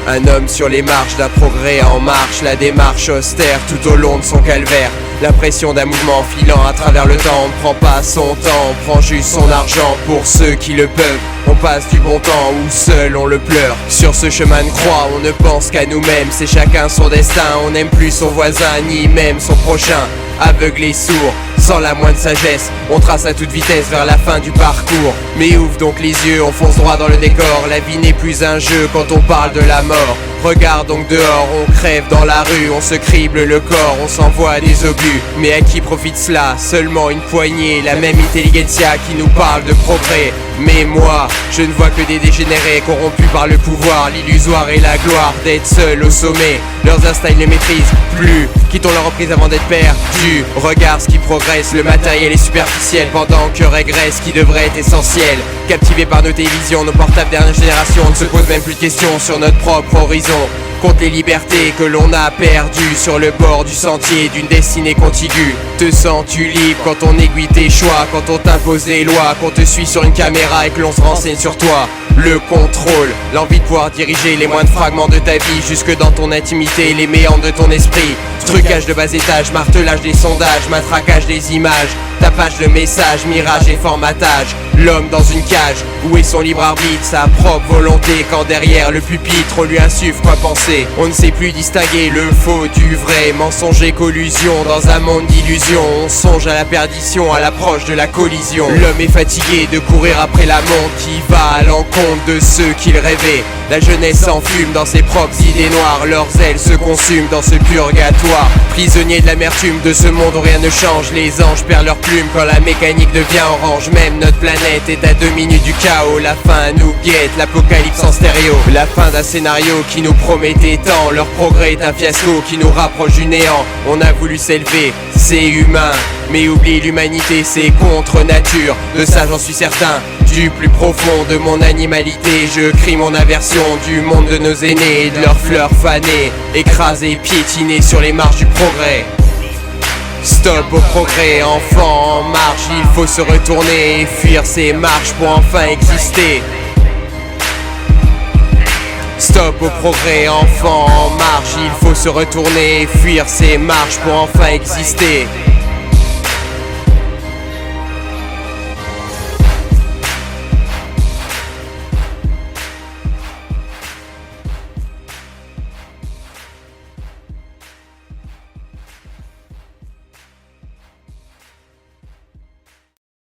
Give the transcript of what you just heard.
Un homme sur les marches d'un progrès en marche, la démarche austère tout au long de son calvaire. L'impression d'un mouvement filant à travers le temps. On ne prend pas son temps, on prend juste son argent pour ceux qui le peuvent. On passe du bon temps où seul on le pleure. Sur ce chemin de croix on ne pense qu'à nous-mêmes. C'est chacun son destin, on n'aime plus son voisin ni même son prochain. Aveugle et sourd, sans la moindre sagesse, on trace à toute vitesse vers la fin du parcours. Mais ouvre donc les yeux, on fonce droit dans le décor. La vie n'est plus un jeu quand on parle de la mort. Regarde donc dehors, on crève dans la rue, on se crible le corps, on s'envoie des obus. Mais à qui profite cela? Seulement une poignée, la même intelligentsia qui nous parle de progrès. Mais moi, je ne vois que des dégénérés corrompus par le pouvoir, l'illusoire et la gloire d'être seul au sommet. Leurs instincts ils ne maîtrisent plus, quittons leur reprise avant d'être perdus. Regarde ce qui progresse, le matériel est superficiel, pendant que régresse ce qui devrait être essentiel. Captivés par nos télévisions, nos portables dernière génération, on ne se pose même plus de questions sur notre propre horizon. Compte les libertés que l'on a perdues sur le bord du sentier d'une destinée contiguë. Te sens-tu libre quand on aiguille tes choix, quand on t'impose des lois, qu'on te suit sur une caméra et que l'on se renseigne sur toi? Le contrôle, l'envie de pouvoir diriger les moindres fragments de ta vie jusque dans ton intimité, les méandres de ton esprit. Trucage de bas étage, martelage des sondages, matraquage des images, tapage de messages, mirage et formatage. L'homme dans une cage, où est son libre arbitre, sa propre volonté, quand derrière le pupitre on lui insuffle quoi penser. On ne sait plus distinguer le faux du vrai, mensonge et collusion dans un monde d'illusions. On songe à la perdition, à l'approche de la collision. L'homme est fatigué de courir après la montre qui va à l'encontre de ceux qu'il rêvait. La jeunesse s'enfume dans ses propres idées noires, leurs ailes se consument dans ce purgatoire. Prisonniers de l'amertume de ce monde où rien ne change, les anges perdent leurs plumes quand la mécanique devient orange. Même notre planète est à 2 minutes du chaos, la fin nous guette, l'apocalypse en stéréo. La fin d'un scénario qui nous promettait tant, leur progrès est un fiasco qui nous rapproche du néant. On a voulu s'élever, c'est humain, mais oublie l'humanité, c'est contre nature. De ça j'en suis certain, du plus profond de mon animalité, je crie mon aversion du monde de nos aînés et de leurs fleurs fanées, écrasées, piétinées sur les marches du progrès. Stop au progrès, enfant en marche, il faut se retourner et fuir ces marches pour enfin exister. Stop au progrès, enfant en marche, il faut se retourner et fuir ces marches pour enfin exister.